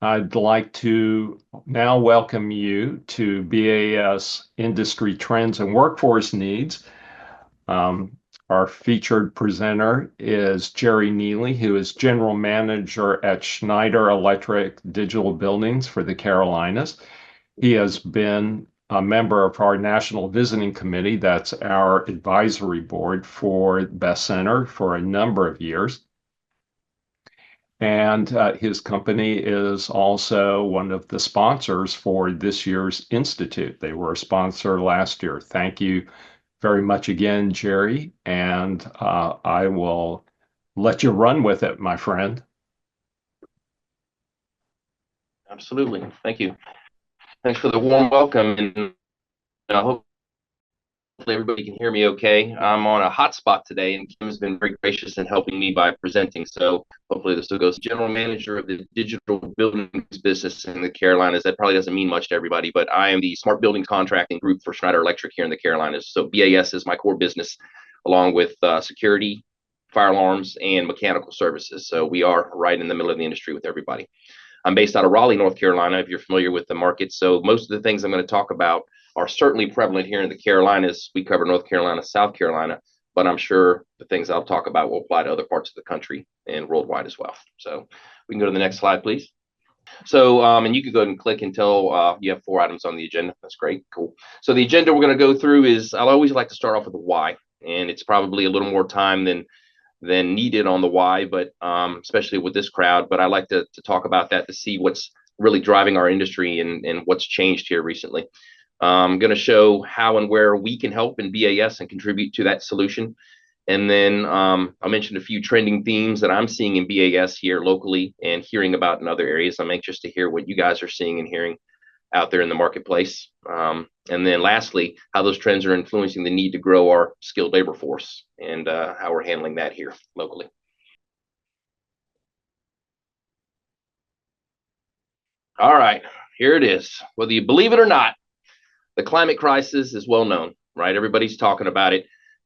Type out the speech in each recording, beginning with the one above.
I'd like to now welcome you to BAS Industry Trends and Workforce Needs. Um, our featured presenter is Jerry Neely, who is General Manager at Schneider Electric Digital Buildings for the Carolinas. He has been a member of our National Visiting Committee, that's our advisory board for BESS Center, for a number of years. And his company is also one of the sponsors for this year's Institute. They were a sponsor last year. Thank you very much again, Jerry. And I will let you run with it, my friend. Absolutely. Thank you. Thanks for the warm welcome. And hopefully everybody can hear me okay. I'm on a hotspot today, and Kim's been very gracious in helping me by presenting. So hopefully this will go. General manager of the digital buildings business in the Carolinas. That probably doesn't mean much to everybody, but I am the smart buildings contracting group for Schneider Electric here in the Carolinas. So BAS is my core business, along with security, fire alarms, and mechanical services. So we are right in the middle of the industry with everybody. I'm based out of Raleigh, North Carolina, if you're familiar with the market. So most of the things I'm going to talk about are certainly prevalent here in the Carolinas. We cover North Carolina, South Carolina, but I'm sure the things I'll talk about will apply to other parts of the country and worldwide as well. So we can go to the next slide, please. So, and you can go ahead and click until you have 4 items on the agenda. That's great. Cool. So the agenda we're going to go through is, I'll always like to start off with the why, and it's probably a little more time than needed on the why, but especially with this crowd. But I like to talk about that to see what's really driving our industry and what's changed here recently. I'm going to show how and where we can help in BAS and contribute to that solution. And then I'll mention a few trending themes that I'm seeing in BAS here locally and hearing about in other areas. I'm anxious to hear what you guys are seeing and hearing out there in the marketplace. And then lastly, how those trends are influencing the need to grow our skilled labor force and how we're handling that here locally. All right, here it is. Whether you believe it or not, the climate crisis is well known, right? Everybody's talking about it.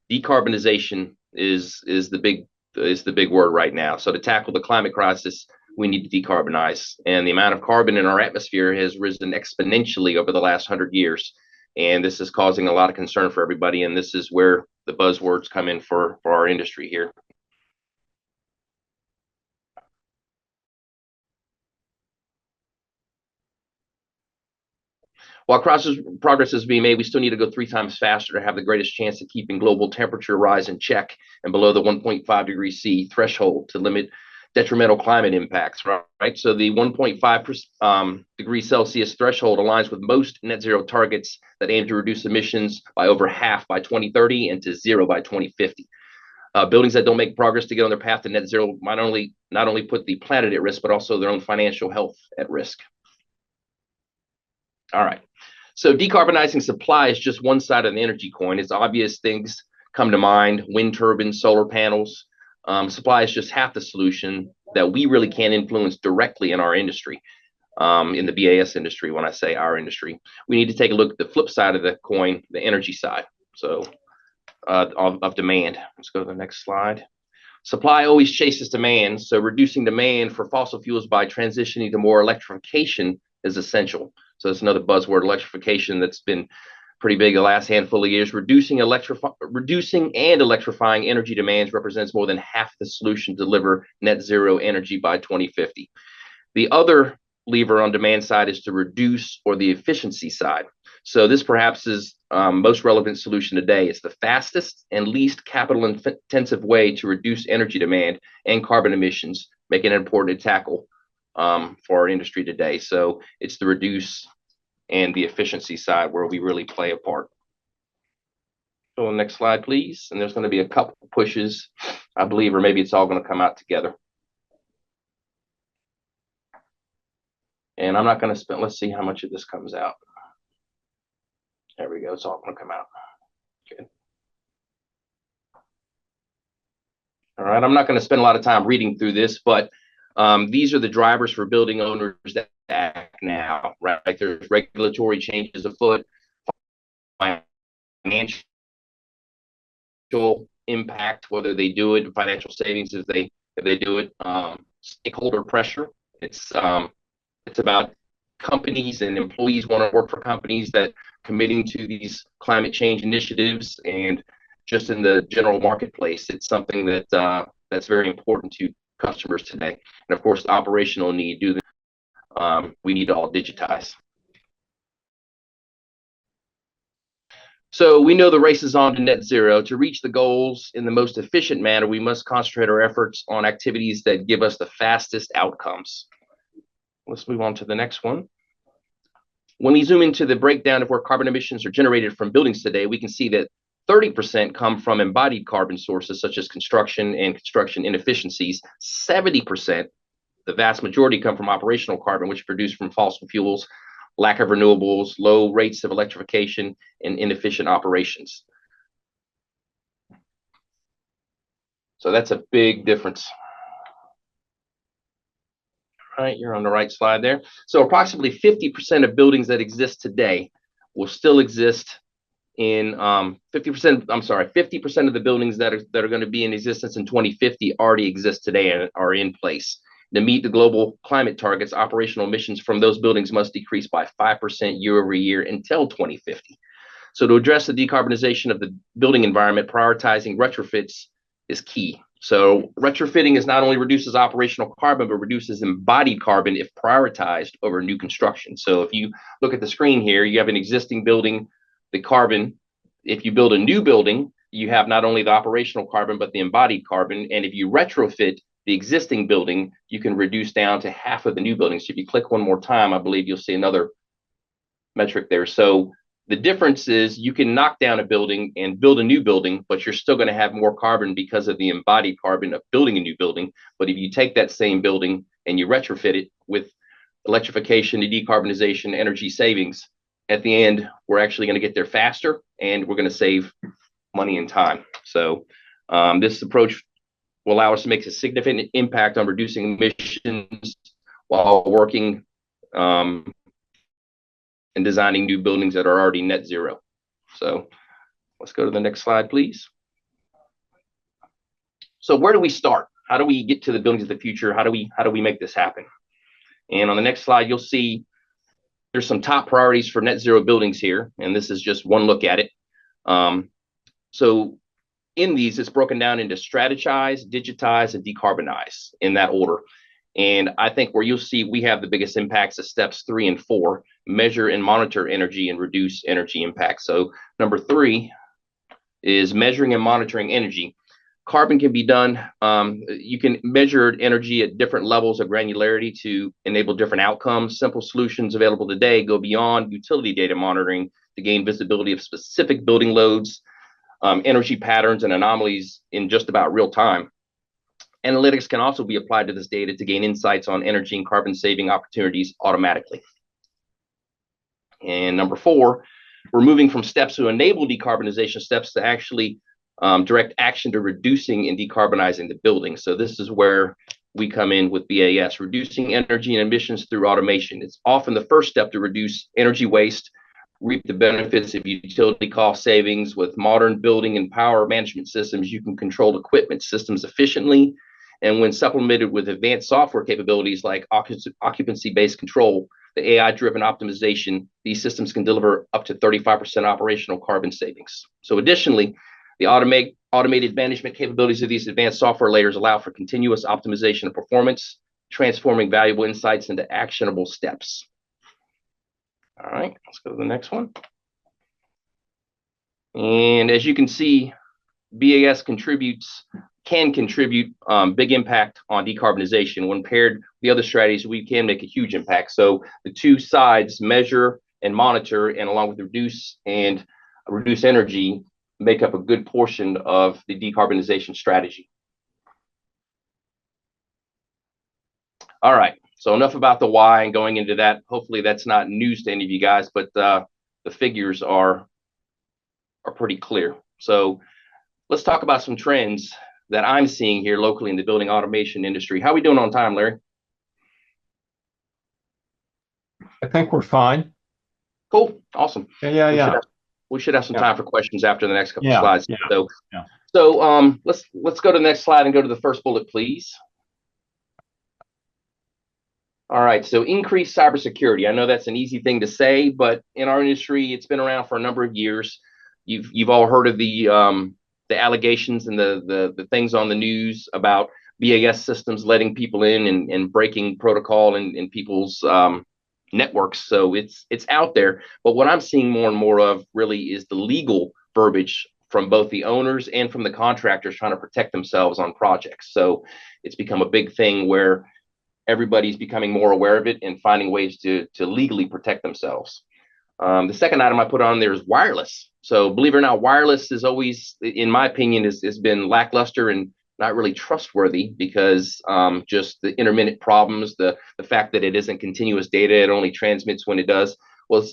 Decarbonization is the big word right now. So to tackle the climate crisis, we need to decarbonize, and the amount of carbon in our atmosphere has risen exponentially over the last 100 years, and this is causing a lot of concern for everybody. And this is where the buzzwords come in for our industry here. While progress is being made, we still need to go 3 times faster to have the greatest chance of keeping global temperature rise in check and below the 1.5 degrees C threshold to limit detrimental climate impacts, right? So the 1.5 degrees Celsius threshold aligns with most net zero targets that aim to reduce emissions by over half by 2030 and to zero by 2050. Buildings that don't make progress to get on their path to net zero might not only put the planet at risk, but also their own financial health at risk. All right. So decarbonizing supply is just one side of the energy coin. It's obvious things come to mind: wind turbines, solar panels. Supply is just half the solution that we really can't influence directly in our industry, in the BAS industry. When I say our industry, we need to take a look at the flip side of the coin, the energy side. So of demand. Let's go to the next slide. Supply always chases demand, so reducing demand for fossil fuels by transitioning to more electrification is essential. So that's another buzzword, electrification, that's been pretty big the last handful of years. Reducing and electrifying energy demands represents more than half the solution to deliver net zero energy by 2050. The other lever on demand side is to reduce, or the efficiency side. So this perhaps is most relevant solution today. It's the fastest and least capital intensive way to reduce energy demand and carbon emissions, making it important to tackle for our industry today. So it's the reduce and the efficiency side where we really play a part. So next slide, please. And there's going to be a couple of pushes, I believe, or maybe it's all going to come out together. And I'm not going to spend, let's see how much of this comes out. There we go. It's all going to come out. Good. All right. I'm not going to spend a lot of time reading through this, but these are the drivers for building owners that act now, right? There's regulatory changes afoot, financial impact, whether they do it, financial savings if they do it, stakeholder pressure. It's It's about companies and employees want to work for companies that committing to these climate change initiatives, and just in the general marketplace, it's something that that's very important to customers today. And of course, the operational need, we need to all digitize. So we know the race is on to net zero. To reach the goals in the most efficient manner, we must concentrate our efforts on activities that give us the fastest outcomes. Let's move on to the next one. When we zoom into the breakdown of where carbon emissions are generated from buildings today, we can see that 30% come from embodied carbon sources such as construction and construction inefficiencies. 70%, the vast majority, come from operational carbon, which is produced from fossil fuels, lack of renewables, low rates of electrification, and inefficient operations. So that's a big difference. All right, you're on the right slide there. So approximately 50% of buildings that exist today will still exist in 50%. I'm sorry, 50% of the buildings that are going to be in existence in 2050 already exist today and are in place. To meet the global climate targets, operational emissions from those buildings must decrease by 5% year over year until 2050. So to address the decarbonization of the building environment, prioritizing retrofits is key. So retrofitting is not only reduces operational carbon, but reduces embodied carbon if prioritized over new construction. So if you look at the screen here, you have an existing building, the carbon. If you build a new building, you have not only the operational carbon, but the embodied carbon. And if you retrofit the existing building, you can reduce down to half of the new building. So if you click one more time, I believe you'll see another metric there. So the difference is you can knock down a building and build a new building, but you're still going to have more carbon because of the embodied carbon of building a new building. But if you take that same building and you retrofit it with electrification, decarbonization, energy savings, at the end, we're actually going to get there faster and we're going to save money and time. So this approach will allow us to make a significant impact on reducing emissions while working and designing new buildings that are already net zero. So let's go to the next slide, please. So where do we start? How do we get to the buildings of the future? How do we make this happen? And on the next slide, you'll see there's some top priorities for net zero buildings here, and this is just one look at it. So in these, it's broken down into strategize, digitize, and decarbonize in that order. And I think where you'll see we have the biggest impacts is steps 3 and 4, measure and monitor energy and reduce energy impact. So number 3 is measuring and monitoring energy. Carbon can be done. You can measure energy at different levels of granularity to enable different outcomes. Simple solutions available today go beyond utility data monitoring to gain visibility of specific building loads, energy patterns, and anomalies in just about real time. Analytics can also be applied to this data to gain insights on energy and carbon saving opportunities automatically. And number 4, we're moving from steps to enable decarbonization steps to actually direct action to reducing and decarbonizing the building. So this is where we come in with BAS, reducing energy and emissions through automation. It's often the first step to reduce energy waste, reap the benefits of utility cost savings. With modern building and power management systems, you can control equipment systems efficiently. And when supplemented with advanced software capabilities like occupancy-based control, the AI-driven optimization, these systems can deliver up to 35% operational carbon savings. So additionally, the automated management capabilities of these advanced software layers allow for continuous optimization of performance, transforming valuable insights into actionable steps. All right, let's go to the next one. And as you can see, BAS can contribute big impact on decarbonization. When paired with the other strategies, we can make a huge impact. So the two sides, measure and monitor, and along with reduce energy, make up a good portion of the decarbonization strategy. All right, so enough about the why and going into that. Hopefully that's not news to any of you guys, but the figures are pretty clear. So let's talk about some trends that I'm seeing here locally in the building automation industry. How are we doing on time, Larry? I think we're fine. Cool, awesome. Yeah. We should have some time for questions after the next couple of slides. Yeah. So let's go to the next slide and go to the first bullet, please. All right, so increased cybersecurity. I know that's an easy thing to say, but in our industry, it's been around for a number of years. You've all heard of the allegations and the things on the news about BAS systems letting people in and breaking protocol in people's networks. So it's out there. But what I'm seeing more and more of really is the legal verbiage from both the owners and from the contractors trying to protect themselves on projects. So it's become a big thing where everybody's becoming more aware of it and finding ways to legally protect themselves. The second item I put on there is wireless. So believe it or not, wireless is always, in my opinion, has been lackluster and not really trustworthy because just the intermittent problems, the fact that it isn't continuous data, it only transmits when it does. Well,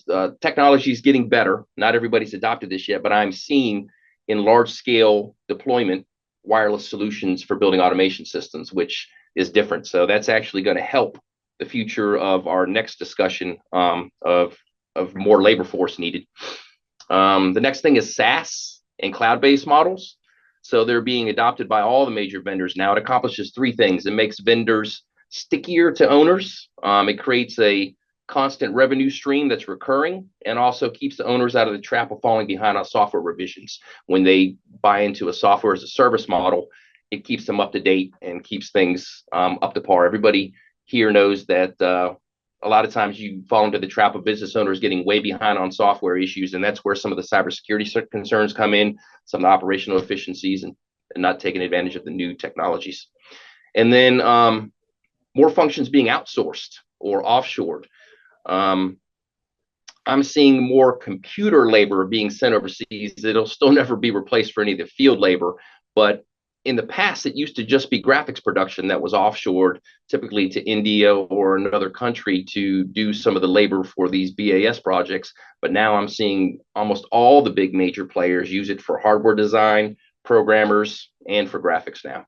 technology is getting better. Not everybody's adopted this yet, but I'm seeing in large scale deployment wireless solutions for building automation systems, which is different. So that's actually going to help the future of our next discussion of more labor force needed. The next thing is SaaS and cloud-based models. So they're being adopted by all the major vendors now. It accomplishes three things. It makes vendors stickier to owners. It creates a constant revenue stream that's recurring and also keeps the owners out of the trap of falling behind on software revisions. When they buy into a software as a service model, it keeps them up to date and keeps things up to par. Everybody here knows that a lot of times you fall into the trap of business owners getting way behind on software issues, and that's where some of the cybersecurity concerns come in, some of the operational efficiencies, and not taking advantage of the new technologies. And then more functions being outsourced or offshored. I'm seeing more computer labor being sent overseas. It'll still never be replaced for any of the field labor, but in the past, it used to just be graphics production that was offshored, typically to India or another country to do some of the labor for these BAS projects. But now I'm seeing almost all the big major players use it for hardware design, programmers, and for graphics now.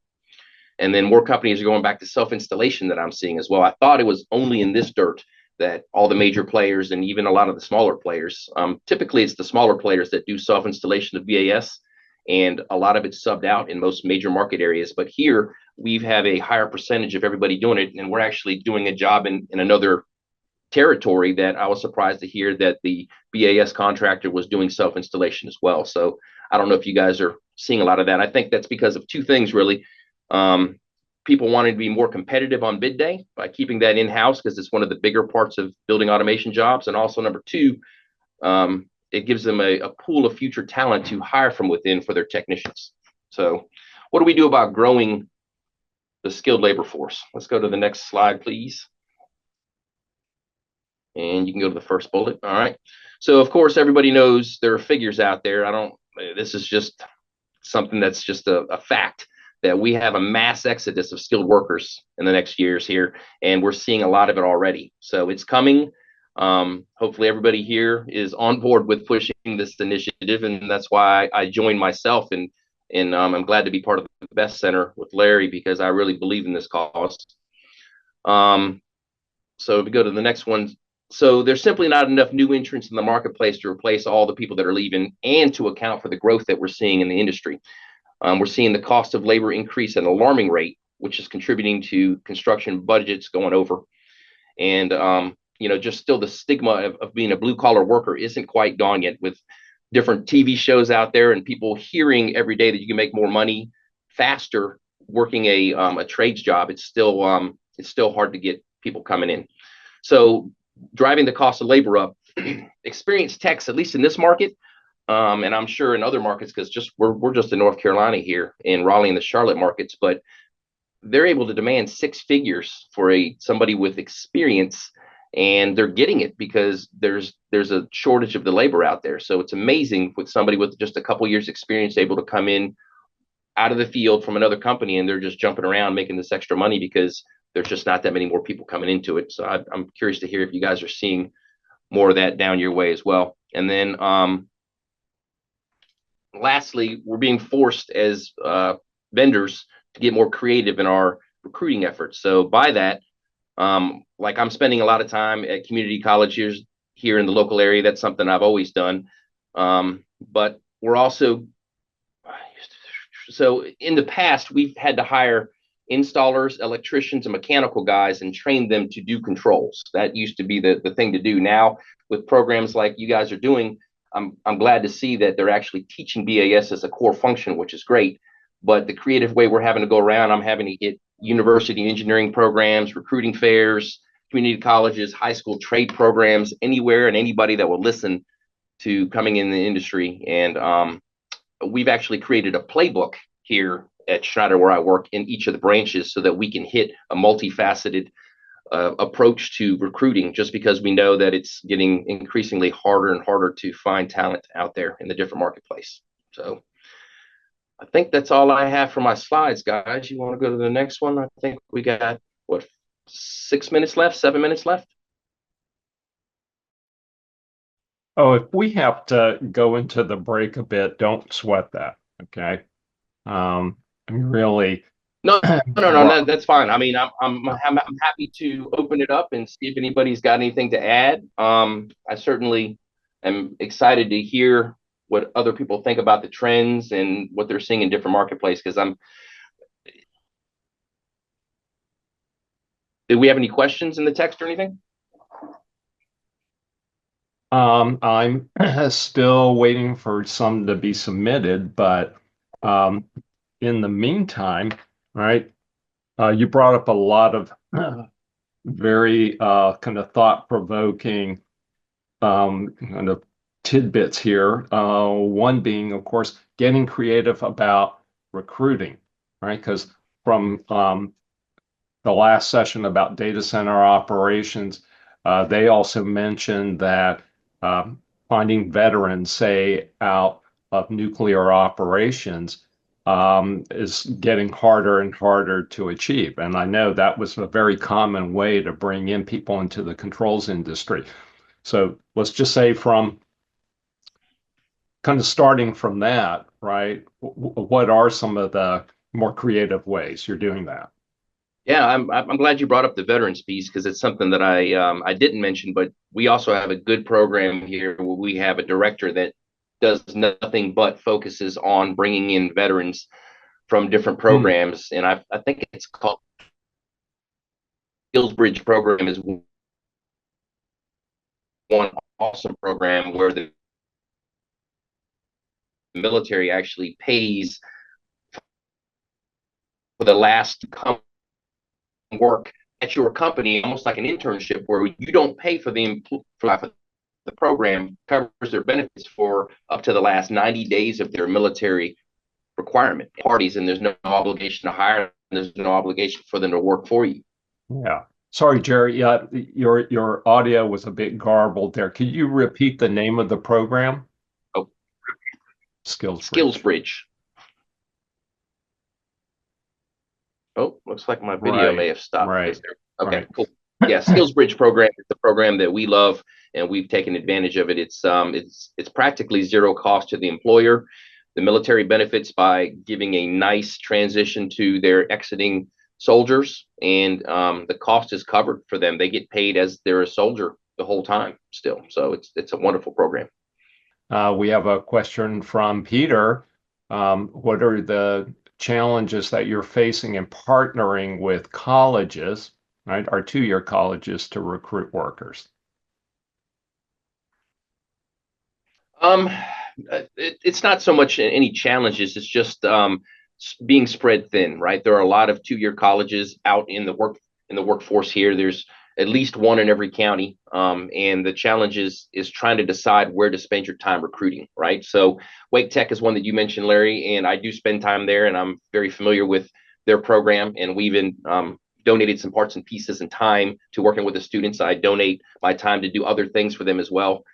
And then more companies are going back to self-installation that I'm seeing as well. I thought it was only in this dirt that all the major players and even a lot of the smaller players, typically it's the smaller players that do self-installation of BAS, and a lot of it's subbed out in most major market areas. But here we have a higher percentage of everybody doing it, and we're actually doing a job in another territory that I was surprised to hear that the BAS contractor was doing self-installation as well. So I don't know if you guys are seeing a lot of that. I think that's because of two things really. People wanting to be more competitive on bid day by keeping that in-house because it's one of the bigger parts of building automation jobs. And also number two, it gives them a pool of future talent to hire from within for their technicians. So what do we do about growing the skilled labor force? Let's go to the next slide, please. And you can go to the first bullet. All right. So of course, everybody knows there are figures out there. This is just something that's just a fact that we have a mass exodus of skilled workers in the next years here, and we're seeing a lot of it already. So it's coming. Hopefully everybody here is on board with pushing this initiative, and that's why I joined myself, and I'm glad to be part of the BEST Center with Larry because I really believe in this cause. So if we go to the next one, so there's simply not enough new entrants in the marketplace to replace all the people that are leaving and to account for the growth that we're seeing in the industry. We're seeing the cost of labor increase at an alarming rate, which is contributing to construction budgets going over. And just still the stigma of being a blue collar worker isn't quite gone yet, with different TV shows out there and people hearing every day that you can make more money faster working a trades job. It's still hard to get people coming in. So driving the cost of labor up, experienced techs, at least in this market, and I'm sure in other markets, because we're just in North Carolina here, in Raleigh and the Charlotte markets, but they're able to demand six figures for somebody with experience, and they're getting it because there's a shortage of the labor out there. So it's amazing with somebody with just a couple years experience able to come in out of the field from another company, and they're just jumping around making this extra money because there's just not that many more people coming into it. So I'm curious to hear if you guys are seeing more of that down your way as well. And then lastly, we're being forced as vendors to get more creative in our recruiting efforts. So by that, like I'm spending a lot of time at community colleges here in the local area. That's something I've always done. But we're also, so in the past, we've had to hire installers, electricians, and mechanical guys and train them to do controls. That used to be the thing to do. Now, with programs like you guys are doing, I'm glad to see that they're actually teaching BAS as a core function, which is great. But the creative way we're having to go around, I'm having to get university engineering programs, recruiting fairs, community colleges, high school trade programs, anywhere and anybody that will listen to coming in the industry. And we've actually created a playbook here at Schneider where I work in each of the branches so that we can hit a multifaceted approach to recruiting, just because we know that it's getting increasingly harder and harder to find talent out there in the different marketplace. So I think that's all I have for my slides, guys. You want to go to the next one? I think we got, what, 6 minutes left, 7 minutes left? Oh, if we have to go into the break a bit, don't sweat that. Okay. I mean, really, No, no, no, well, no, that's fine. I mean, I'm happy to open it up and see if anybody's got anything to add. I certainly am excited to hear what other people think about the trends and what they're seeing in different marketplace. Because do we have any questions in the text or anything? I'm still waiting for some to be submitted, but in the meantime, right, you brought up a lot of very kind of thought-provoking kind of tidbits here. One being, of course, getting creative about recruiting, right? Because from the last session about data center operations, they also mentioned that finding veterans, say, out of nuclear operations, is getting harder and harder to achieve. And I know that was a very common way to bring in people into the controls industry. So let's just say from kind of starting from that, right? What are some of the more creative ways you're doing that? Yeah, I'm glad you brought up the veterans piece because it's something that I didn't mention, but we also have a good program here where we have a director that does nothing but focuses on bringing in veterans from different Hmm. programs, and I think it's called Skills Bridge program is one awesome program where the military actually pays for the last work at your company, almost like an internship, where you don't pay for the program covers their benefits for up to the last 90 days of their military requirement parties, and there's no obligation to hire them. There's no obligation for them to work for you. Yeah. Sorry, Jerry. Yeah, your audio was a bit garbled there. Could you repeat the name of the program? Oh, Skills Skills Bridge. Bridge. Oh, looks like my video may Right, have stopped. Is right, there? Okay, right. cool. Yeah, Skills Bridge program is the program that we love, and we've taken advantage of it. It's practically zero cost to the employer. The military benefits by giving a nice transition to their exiting soldiers, and the cost is covered for them. They get paid as they're a soldier the whole time still. So it's a wonderful program. We have a question from Peter. What are the challenges that you're facing in partnering with colleges, right, our two-year colleges to recruit workers? Um, it's not so much any challenges. It's just being spread thin, right? There are a lot of two-year colleges out in the workforce here. There's at least one in every county, and the challenge is trying to decide where to spend your time recruiting, right? So Wake Tech is one that you mentioned, Larry, and I do spend time there, and I'm very familiar with their program, and we even donated some parts and pieces and time to working with the students. I donate my time to do other things for them as well,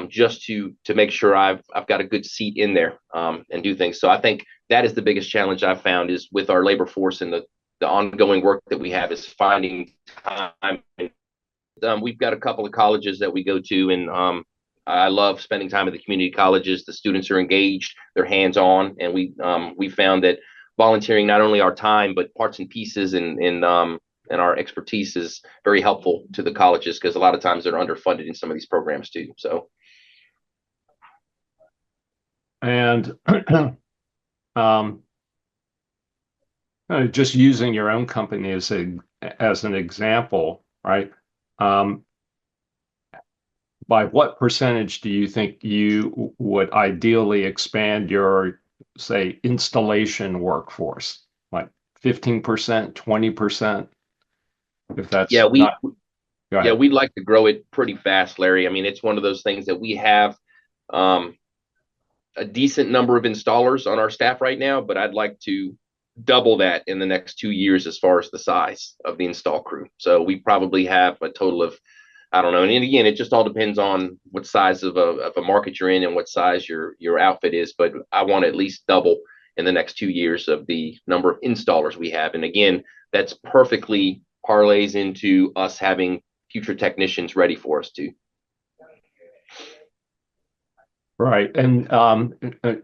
just to make sure I've got a good seat in there, and do things. So I think that is the biggest challenge I've found is with our labor force and the ongoing work that we have is finding time. We've got a couple of colleges that we go to, and I love spending time at the community colleges. The students are engaged, they're hands on, and we found that volunteering not only our time but parts and pieces and our expertise is very helpful to the colleges because a lot of times they're underfunded in some of these programs too. So And um, just using your own company as an example, right? Um, by what percentage do you think you would ideally expand your, say, installation workforce? Like 15%, 20%, if Yeah, that's we not, go yeah, ahead. we'd like to grow it pretty fast, Larry. I mean, it's one of those things that we have um, a decent number of installers on our staff right now, but I'd like to double that in the next 2 years as far as the size of the install crew. So we probably have a total of, I don't know. And again, it just all depends on what size of a market you're in and what size your outfit is. But I want to at least double in the next 2 years of the number of installers we have. And again, that's perfectly parlays into us having future technicians ready for us too. Right. And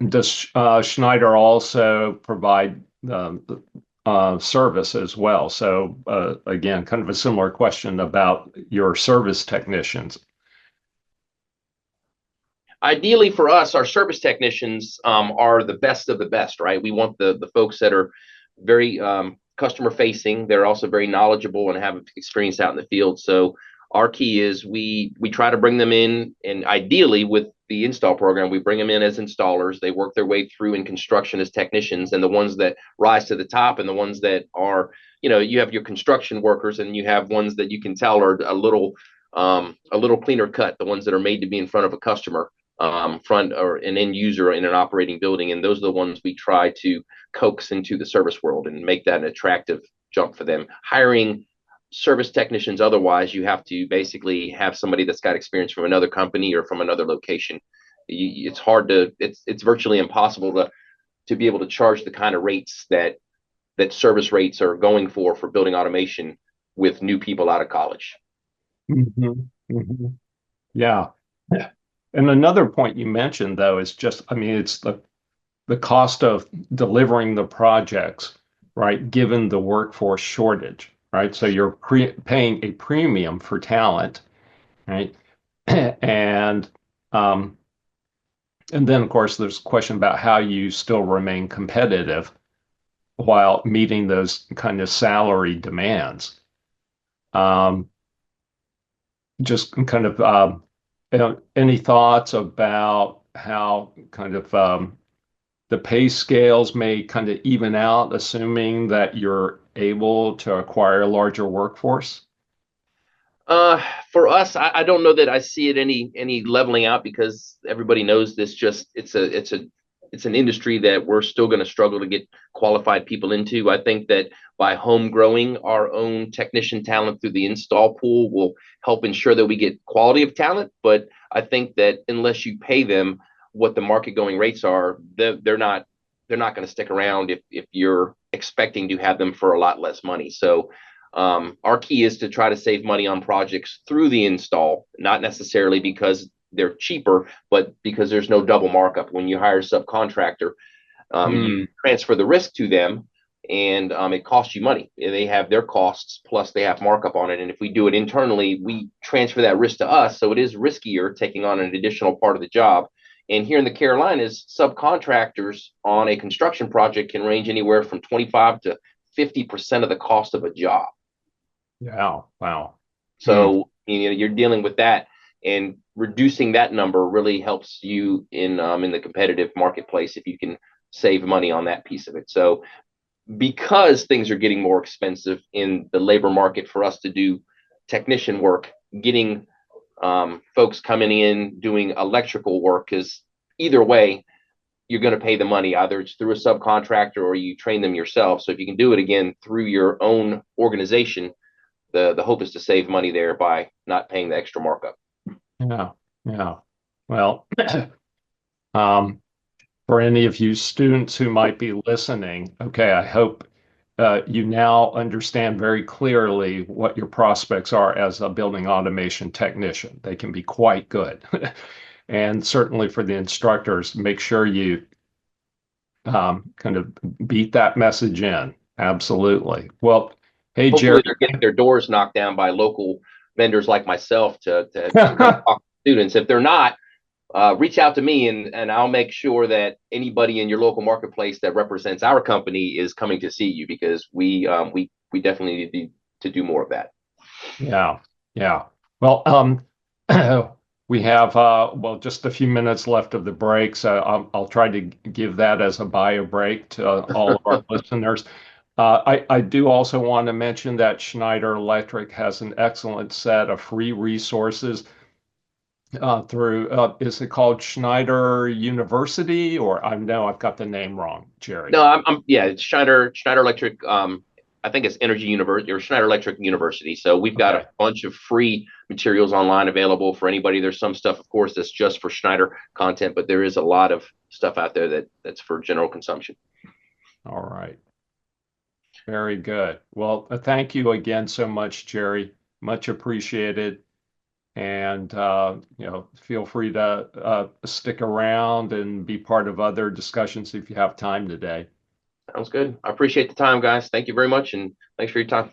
does Schneider also provide service as well? So again, kind of a similar question about your service technicians. Ideally for us, our service technicians are the best of the best, right? We want the folks that are very customer facing. They're also very knowledgeable and have experience out in the field. So our key is we try to bring them in, and ideally with the install program, we bring them in as installers. They work their way through in construction as technicians, and the ones that rise to the top, and the ones that are, you have your construction workers, and you have ones that you can tell are a little cleaner cut, the ones that are made to be in front of a customer, front or an end user in an operating building. And those are the ones we try to coax into the service world and make that an attractive jump for them. Hiring service technicians, otherwise, you have to basically have somebody that's got experience from another company or from another location. It's hard to, it's virtually impossible to be able to charge the kind of rates that service rates are going for building automation with new people out of college. Mhm, mhm. Yeah. And another point you mentioned, though, is just, I mean, it's the cost of delivering the projects, right? Given the workforce shortage, right? So you're paying a premium for talent, right? And um, and then, of course, there's a question about how you still remain competitive while meeting those kind of salary demands. Um, just kind of any thoughts about how kind of the pay scales may kind of even out, assuming that you're able to acquire a larger workforce? Uh, for us, I don't know that I see it any leveling out because everybody knows this. Just it's an industry that we're still going to struggle to get qualified people into. I think that by home growing our own technician talent through the install pool will help ensure that we get quality of talent. But I think that unless you pay them what the market going rates are, they're not going to stick around if you're expecting to have them for a lot less money. So our key is to try to save money on projects through the install, not necessarily because they're cheaper, but because there's no double markup. When you hire a subcontractor, you Hmm. transfer the risk to them, and it costs you money. They have their costs plus they have markup on it. And if we do it internally, we transfer that risk to us. So it is riskier taking on an additional part of the job. And here in the Carolinas, subcontractors on a construction project can range anywhere from 25 to 50% of the cost of a job. Yeah. Wow. Hmm. So you're dealing with that, and reducing that number really helps you in the competitive marketplace if you can save money on that piece of it. So because things are getting more expensive in the labor market for us to do technician work, getting folks coming in doing electrical work is either way. You're going to pay the money, either it's through a subcontractor or you train them yourself. So if you can do it again through your own organization, the hope is to save money there by not paying the extra markup. Yeah. Yeah. Well, um, for any of you students who might be listening, okay, I hope you now understand very clearly what your prospects are as a building automation technician. They can be quite good. And certainly for the instructors, make sure you kind of beat that message in. Absolutely. Well, hey, Jerry. Hopefully, they're getting their doors knocked down by local vendors like myself to come talk to students. If they're not, reach out to me, and I'll make sure that anybody in your local marketplace that represents our company is coming to see you, because we definitely need to do more of that. Yeah, yeah. Well, we have well just a few minutes left of the break, so I'll try to give that as a bio break to all of our listeners. I do also want to mention that Schneider Electric has an excellent set of free resources through is it called Schneider University, or I know I've got the name wrong, Jerry. No, yeah, it's Schneider Electric. I think it's Energy University or Schneider Electric University. So we've got Okay. a bunch of free materials online available for anybody. There's some stuff, of course, that's just for Schneider content, but there is a lot of stuff out there that's for general consumption. All right. Very good. Well, thank you again so much, Jerry. Much appreciated. And feel free to stick around and be part of other discussions if you have time today. Sounds good. I appreciate the time, guys. Thank you very much, and thanks for your time.